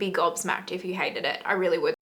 be gobsmacked if you hated it. I really would.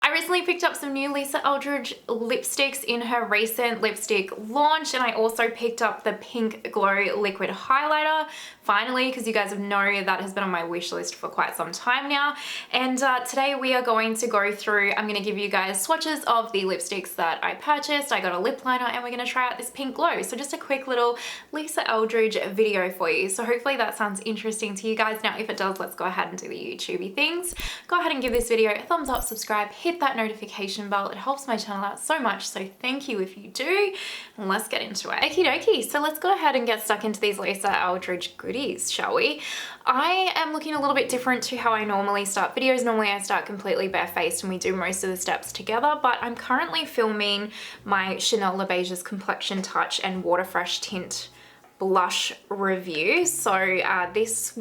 I recently picked up some new Lisa Eldridge lipsticks in her recent lipstick launch, and I also picked up the Pink Glow liquid highlighter finally, because you guys know that has been on my wish list for quite some time now. And today we are going to go through, I'm going to give you guys swatches of the lipsticks that I purchased. I got a lip liner and we're going to try out this Pink Glow. So just a quick little Lisa Eldridge video for you. So hopefully that sounds interesting to you guys. Now if it does, let's go ahead and do the YouTubey things. Go ahead and give this video a thumbs up, subscribe, hit that notification bell. It helps my channel out so much, so thank you if you do. And let's get into it. Okie dokie, so let's go ahead and get stuck into these Lisa Eldridge goodies, shall we? I am looking a little bit different to how I normally start videos. Normally I start completely barefaced and we do most of the steps together, but I'm currently filming my Chanel Le Beiges Complexion Touch and Water Fresh Tint blush review. So this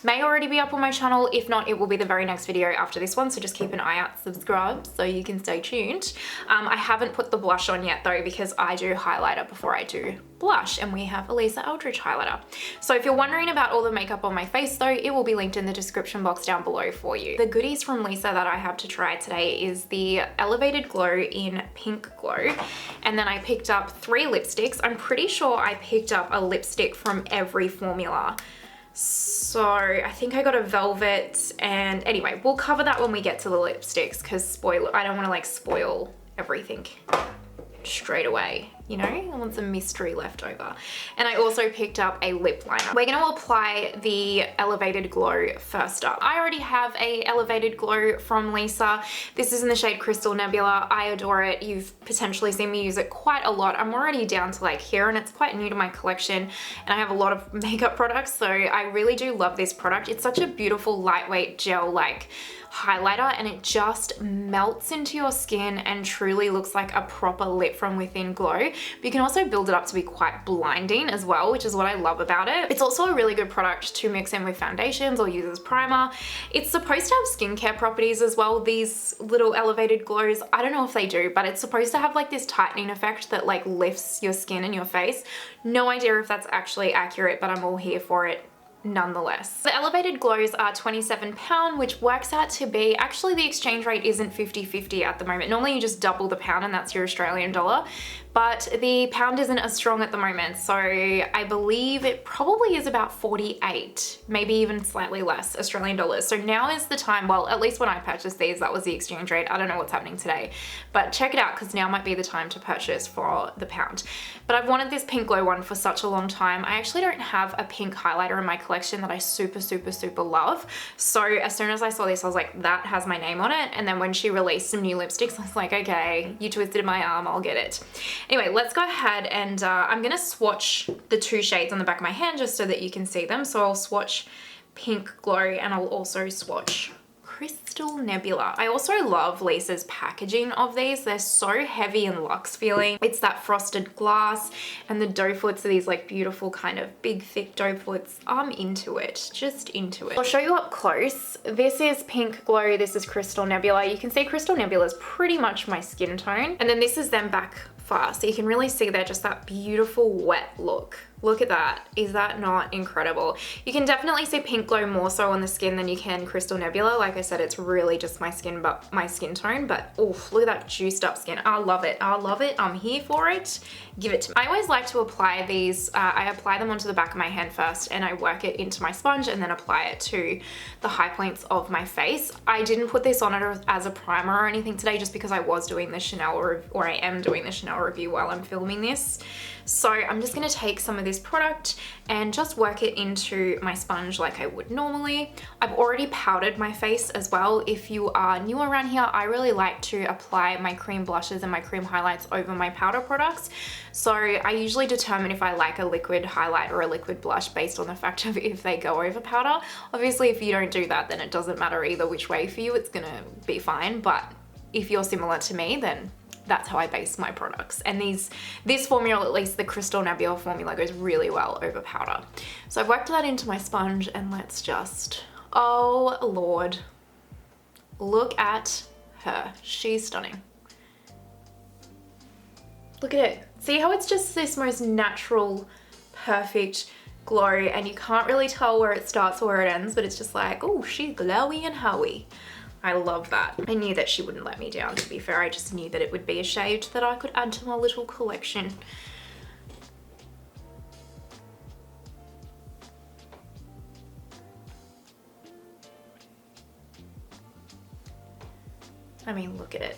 may already be up on my channel. If not, it will be the very next video after this one, so just keep an eye out, subscribe so you can stay tuned. I haven't put the blush on yet though, because I do highlighter before I do blush, and we have a Lisa Eldridge highlighter. So if you're wondering about all the makeup on my face though, it will be linked in the description box down below for you. The goodies from Lisa that I have to try today is the Elevated Glow in Pink Glow, and then I picked up 3 lipsticks. I'm pretty sure I picked up a lipstick from every formula. So I think I got a velvet, and anyway, we'll cover that when we get to the lipsticks, because I don't want to like spoil everything straight away, you know? I want some mystery left over. And I also picked up a lip liner. We're going to apply the Elevated Glow first up. I already have a Elevated Glow from Lisa. This is in the shade Crystal Nebula. I adore it. You've potentially seen me use it quite a lot. I'm already down to like here, and it's quite new to my collection, and I have a lot of makeup products, so I really do love this product. It's such a beautiful lightweight gel like highlighter, and it just melts into your skin and truly looks like a proper lit from within glow. But you can also build it up to be quite blinding as well, which is what I love about it. It's also a really good product to mix in with foundations or use as primer. It's supposed to have skincare properties as well, these little Elevated Glows. I don't know if they do, but it's supposed to have like this tightening effect that like lifts your skin and your face. No idea if that's actually accurate, but I'm all here for it nonetheless. The Elevated Glows are £27, which works out to be, actually the exchange rate isn't 50-50 at the moment. Normally you just double the pound and that's your Australian dollar, but the pound isn't as strong at the moment, so I believe it probably is about 48, maybe even slightly less Australian dollars. So now is the time, well, at least when I purchased these, that was the exchange rate. I don't know what's happening today, but check it out, because now might be the time to purchase for the pound. But I've wanted this Pink Glow one for such a long time. I actually don't have a pink highlighter in my collection that I super love. So as soon as I saw this, I was like, that has my name on it. And then when she released some new lipsticks, I was like, okay, you twisted my arm, I'll get it. Anyway, let's go ahead and I'm gonna swatch the 2 shades on the back of my hand just so that you can see them. So I'll swatch Pink Glow and I'll also swatch Crystal Nebula. I also love Lisa's packaging of these. They're so heavy and luxe feeling. It's that frosted glass, and the doe foots are these like beautiful kind of big thick doe foots. I'm into it, just into it. I'll show you up close. This is Pink Glow, this is Crystal Nebula. You can see Crystal Nebula is pretty much my skin tone, and then this is them back far, so you can really see they're just that beautiful wet look. Look at that. Is that not incredible? You can definitely see Pink Glow more so on the skin than you can Crystal Nebula. Like I said, it's really just my skin tone, but oof, look at that juiced up skin. I love it. I love it. I'm here for it. Give it to me. I always like to apply these. I apply them onto the back of my hand first, and I work it into my sponge and then apply it to the high points of my face. I didn't put this on it as a primer or anything today, just because I was doing the Chanel, or I am doing the Chanel review while I'm filming this. So I'm just going to take some of this product and just work it into my sponge like I would normally. I've already powdered my face as well. If you are new around here, I really like to apply my cream blushes and my cream highlights over my powder products. So I usually determine if I like a liquid highlight or a liquid blush based on the fact of if they go over powder. Obviously, if you don't do that, then it doesn't matter either which way for you. It's going to be fine. But if you're similar to me, then that's how I base my products. And this formula, at least the Crystal Nebula formula, goes really well over powder. So I've worked that into my sponge, and let's just, oh Lord, look at her. She's stunning. Look at it. See how it's just this most natural, perfect, glow, and you can't really tell where it starts or where it ends, but it's just like, oh, she's glowy and hoey. I love that. I knew that she wouldn't let me down, to be fair. I just knew that it would be a shade that I could add to my little collection. I mean, look at it.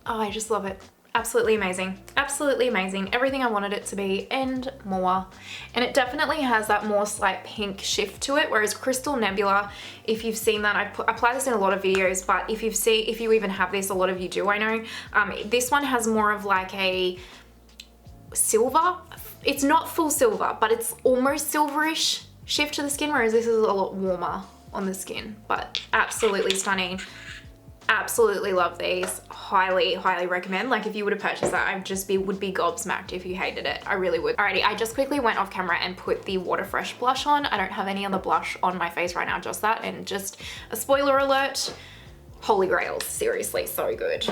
Oh, I just love it. Absolutely amazing. Absolutely amazing. Everything I wanted it to be and more. And it definitely has that more slight pink shift to it, whereas Crystal Nebula, if you've seen that, I apply this in a lot of videos, but if you even have this, a lot of you do, I know. This one has more of like a silver. It's not full silver, but it's almost silverish shift to the skin, whereas this is a lot warmer on the skin, but absolutely stunning. Absolutely love these. Highly, highly recommend. Like if you were to purchase that, would be gobsmacked if you hated it. I really would. Alrighty, I just quickly went off camera and put the Water Fresh blush on. I don't have any other blush on my face right now, just that. And just a spoiler alert, holy grails, seriously, so good.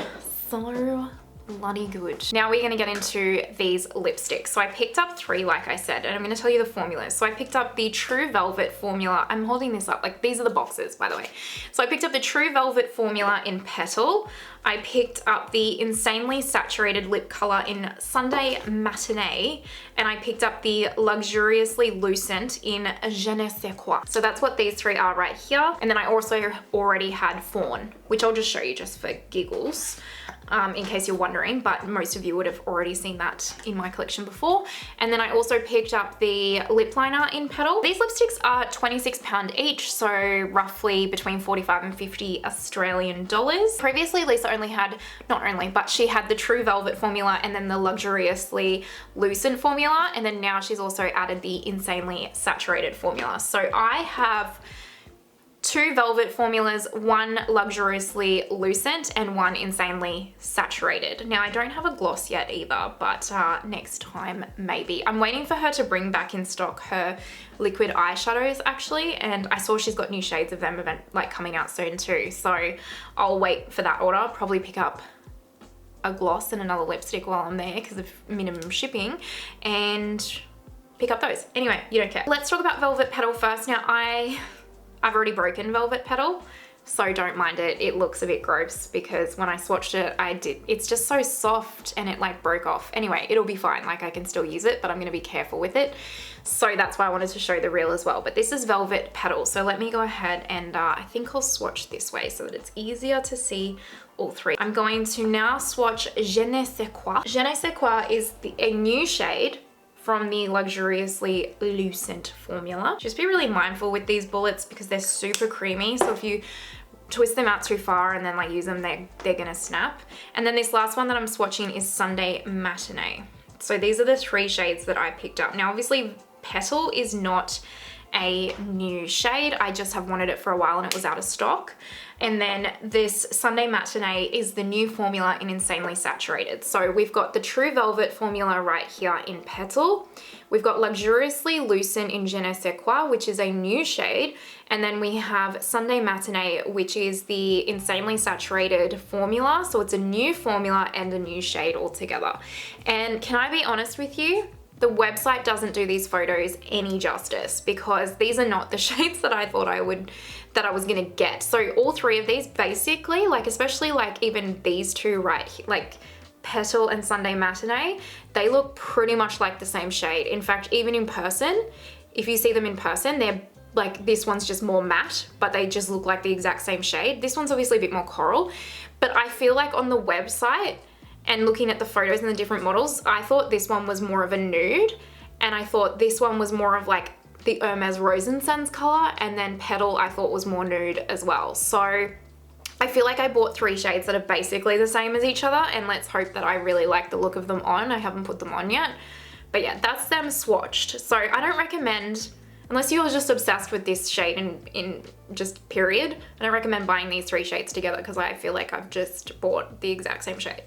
So bloody good. Now we're gonna get into these lipsticks. So I picked up 3, like I said, and I'm gonna tell you the formulas. So I picked up the True Velvet formula. I'm holding this up, like these are the boxes, by the way. So I picked up the True Velvet formula in Petal. I picked up the Insanely Saturated Lip Color in Sunday Matinee, and I picked up the Luxuriously Lucent in Je ne sais quoi. So that's what these 3 are right here. And then I also already had Fawn, which I'll just show you just for giggles. In case you're wondering, but most of you would have already seen that in my collection before. And then I also picked up the lip liner in Petal. These lipsticks are £26 each, so roughly between 45 and 50 Australian dollars. Previously, Lisa only had, not only, but she had the True Velvet formula and then the Luxuriously Lucent formula, and then now she's also added the Insanely Saturated formula. So I have 2 velvet formulas, 1 Luxuriously Lucent and 1 Insanely Saturated. Now I don't have a gloss yet either, but next time maybe. I'm waiting for her to bring back in stock her liquid eyeshadows actually, and I saw she's got new shades of them like coming out soon too, so I'll wait for that order. Probably pick up a gloss and another lipstick while I'm there because of minimum shipping, and pick up those. Anyway, you don't care. Let's talk about Velvet Petal first. Now I've already broken Velvet Petal, so don't mind it. It looks a bit gross because when I swatched it, it's just so soft and it like broke off. Anyway, it'll be fine. Like I can still use it, but I'm gonna be careful with it. So that's why I wanted to show the reel as well. But this is Velvet Petal. So let me go ahead and I think I'll swatch this way so that it's easier to see all 3. I'm going to now swatch Je ne sais quoi. Je ne sais quoi is a new shade from the Luxuriously Lucent formula. Just be really mindful with these bullets because they're super creamy. So if you twist them out too far and then like use them, they're gonna snap. And then this last one that I'm swatching is Sunday Matinee. So these are the 3 shades that I picked up. Now obviously Petal is not a new shade. I just have wanted it for a while and it was out of stock. And then this Sunday Matinee is the new formula in Insanely Saturated. So we've got the True Velvet formula right here in Petal. We've got Luxuriously Lucent in Je ne sais quoi, which is a new shade. And then we have Sunday Matinee, which is the Insanely Saturated formula. So it's a new formula and a new shade altogether. And can I be honest with you? The website doesn't do these photos any justice because these are not the shades that I thought I was gonna get. So all 3 of these basically, like especially like even these 2 right here, like Petal and Sunday Matinee, they look pretty much like the same shade. In fact, even in person, if you see them in person, they're like, this one's just more matte, but they just look like the exact same shade. This one's obviously a bit more coral, but I feel like on the website, and looking at the photos and the different models, I thought this one was more of a nude, and I thought this one was more of like the Hermes Rosensense color, and then Petal I thought was more nude as well. So I feel like I bought 3 shades that are basically the same as each other, and let's hope that I really like the look of them on. I haven't put them on yet, but yeah, that's them swatched. So I don't recommend, unless you're just obsessed with this shade in just period, I don't recommend buying these 3 shades together because I feel like I've just bought the exact same shade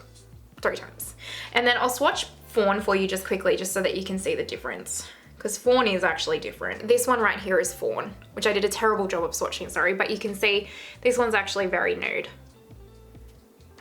3 times. And then I'll swatch Fawn for you just quickly, just so that you can see the difference, because Fawn is actually different. This one right here is Fawn, which I did a terrible job of swatching, sorry, but you can see this one's actually very nude.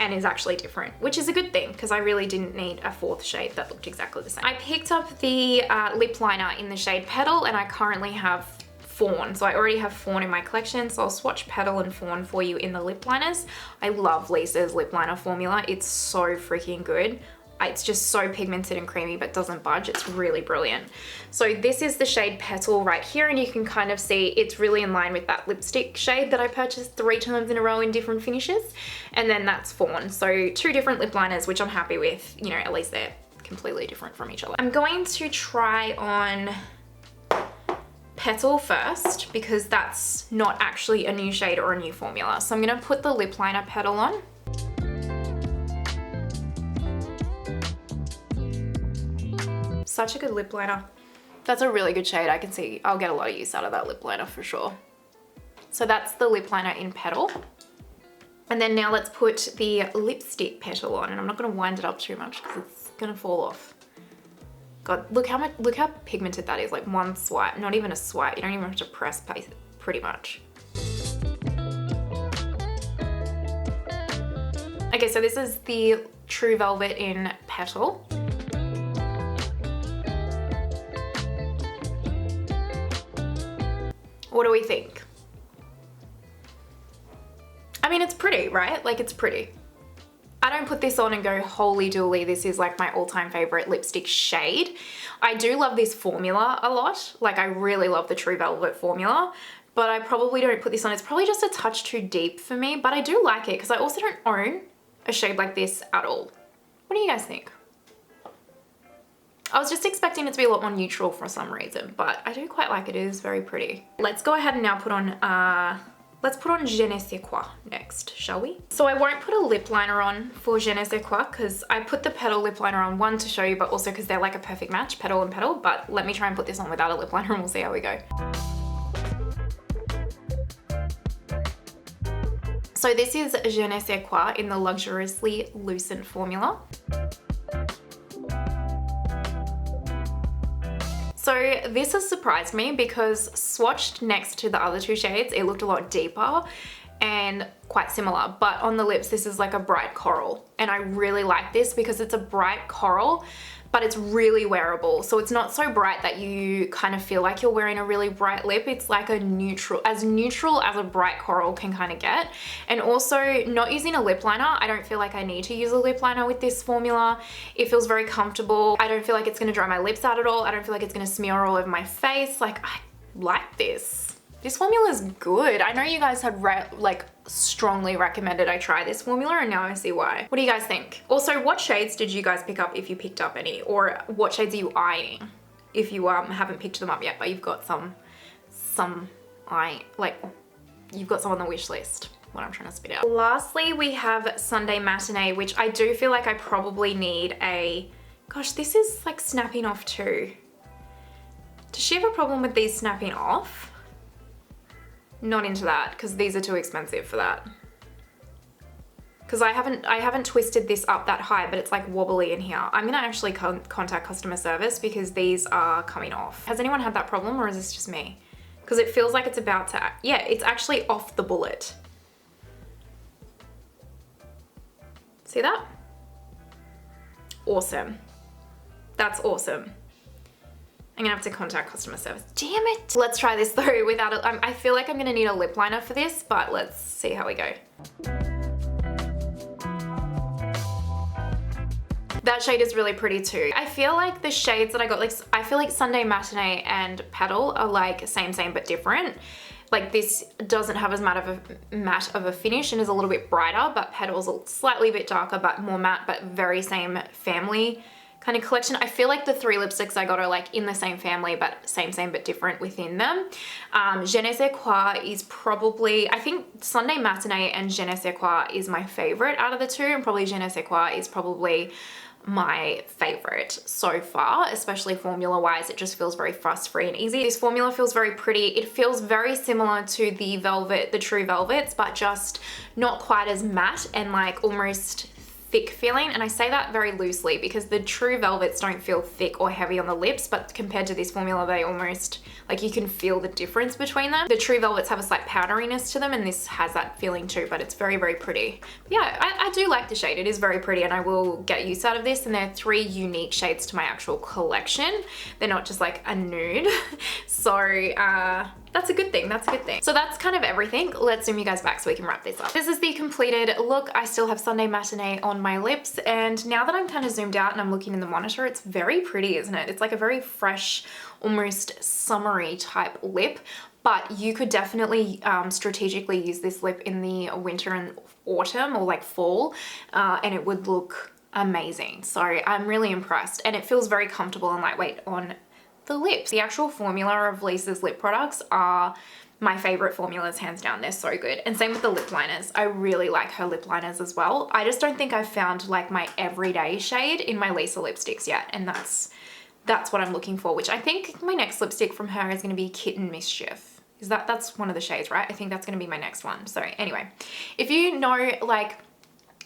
and is actually different, which is a good thing because I really didn't need a fourth shade that looked exactly the same. I picked up the lip liner in the shade Petal, and I currently have Fawn. So I already have Fawn in my collection, so I'll swatch Petal and Fawn for you in the lip liners. I love Lisa's lip liner formula. It's so freaking good. It's just so pigmented and creamy but doesn't budge. It's really brilliant. So this is the shade Petal right here, and you can kind of see it's really in line with that lipstick shade that I purchased 3 times in a row in different finishes. And then that's Fawn. So 2 different lip liners, which I'm happy with. You know, at least they're completely different from each other. I'm going to try on Petal first because that's not actually a new shade or a new formula. So I'm gonna put the lip liner Petal on. Such a good lip liner. That's a really good shade. I can see I'll get a lot of use out of that lip liner for sure. So that's the lip liner in Petal. And then now let's put the lipstick Petal on, and I'm not gonna wind it up too much because it's gonna fall off. God, look how pigmented that is. Like one swipe, not even a swipe. You don't even have to press pretty much. Okay, so this is the True Velvet in Petal. What do we think? I mean, it's pretty, right? Like, it's pretty. I don't put this on and go, holy dooly, this is like my all-time favorite lipstick shade. I do love this formula a lot. Like, I really love the True Velvet formula, but I probably don't put this on. It's probably just a touch too deep for me, but I do like it because I also don't own a shade like this at all. What do you guys think? I was just expecting it to be a lot more neutral for some reason, but I do quite like it. It is very pretty. Let's go ahead and now put on, let's put on Je ne sais quoi next, shall we? So I won't put a lip liner on for Je ne sais quoi because I put the Petal lip liner on, one, to show you, but also because they're like a perfect match, Petal and Petal, but let me try and put this on without a lip liner and we'll see how we go. So this is Je ne sais quoi in the Luxuriously Lucent formula. So this has surprised me because swatched next to the other 2 shades, it looked a lot deeper and quite similar, but on the lips, this is like a bright coral. And I really like this because it's a bright coral, but it's really wearable. So it's not so bright that you kind of feel like you're wearing a really bright lip. It's like a neutral as a bright coral can kind of get. And also, not using a lip liner, I don't feel like I need to use a lip liner with this formula. It feels very comfortable. I don't feel like it's gonna dry my lips out at all. I don't feel like it's gonna smear all over my face. Like, I like this. This formula is good. I know you guys had like strongly recommended I try this formula, and now I see why. What do you guys think? Also, what shades did you guys pick up if you picked up any, or what shades are you eyeing if you haven't picked them up yet, but you've got some you've got some on the wish list? What I'm trying to spit out. Lastly, we have Sunday Matinee, which I do feel like I probably need a, gosh, this is like snapping off too. Does she have a problem with these snapping off? Not into that because these are too expensive for that. Because I haven't twisted this up that high, but it's like wobbly in here. I'm gonna actually contact customer service because these are coming off. Has anyone had that problem, or is this just me? Because it feels like it's about to, yeah, it's actually off the bullet. See that? Awesome. That's awesome. I'm gonna have to contact customer service. Damn it. Let's try this though without a, I feel like I'm gonna need a lip liner for this, but let's see how we go. That shade is really pretty too. I feel like the shades that I got, like, I feel like Sunday Matinee and Petal are like same but different. Like, this doesn't have as matte of a finish and is a little bit brighter, but Petal's a slightly bit darker but more matte, but very same family kind of collection. I feel like the 3 lipsticks I got are like in the same family, but same but different within them. Je ne sais quoi is probably, I think Sunday Matinee and Je ne sais quoi is my favorite out of the 2, and probably Je ne sais quoi is probably my favorite so far, especially formula wise. It just feels very fuss free and easy. This formula feels very pretty. It feels very similar to the True Velvets, but just not quite as matte and like almost thick feeling, and I say that very loosely because the true velvets don't feel thick or heavy on the lips, but compared to this formula, they almost, like, you can feel the difference between them. The true velvets have a slight powderiness to them, and this has that feeling too, but it's very, very pretty. But yeah, I do like the shade. It is very pretty, and I will get use out of this, and there are 3 unique shades to my actual collection. They're not just like a nude. So that's a good thing, that's a good thing. So that's kind of everything. Let's zoom you guys back so we can wrap this up. This is the completed look. I still have Sunday Matinee on my lips, and now that I'm kind of zoomed out and I'm looking in the monitor, it's very pretty, isn't it? It's like a very fresh, almost summery type lip, but you could definitely strategically use this lip in the winter and autumn or like fall, and it would look amazing. So I'm really impressed, and it feels very comfortable and lightweight on the lips. The actual formula of Lisa's lip products are my favorite formulas, hands down. They're so good. And same with the lip liners. I really like her lip liners as well. I just don't think I've found like my everyday shade in my Lisa lipsticks yet, and that's what I'm looking for, which I think my next lipstick from her is going to be Kitten Mischief. That's one of the shades, right? I think that's going to be my next one. So anyway, if you know like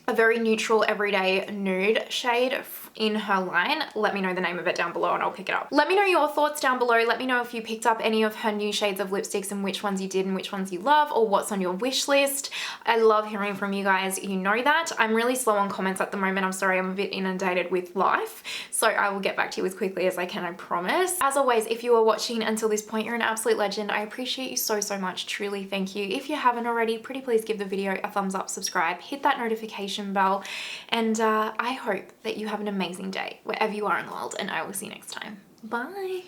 a very neutral everyday nude shade in her line, let me know the name of it down below and I'll pick it up. Let me know your thoughts down below. Let me know if you picked up any of her new shades of lipsticks and which ones you did and which ones you love, or what's on your wish list. I love hearing from you guys, you know that. I'm really slow on comments at the moment. I'm sorry, I'm a bit inundated with life. So I will get back to you as quickly as I can, I promise. As always, if you are watching until this point, you're an absolute legend. I appreciate you so, so much. Truly, thank you. If you haven't already, pretty please give the video a thumbs up, subscribe, hit that notification bell, and I hope that you have an amazing day wherever you are in the world, and I will see you next time. Bye.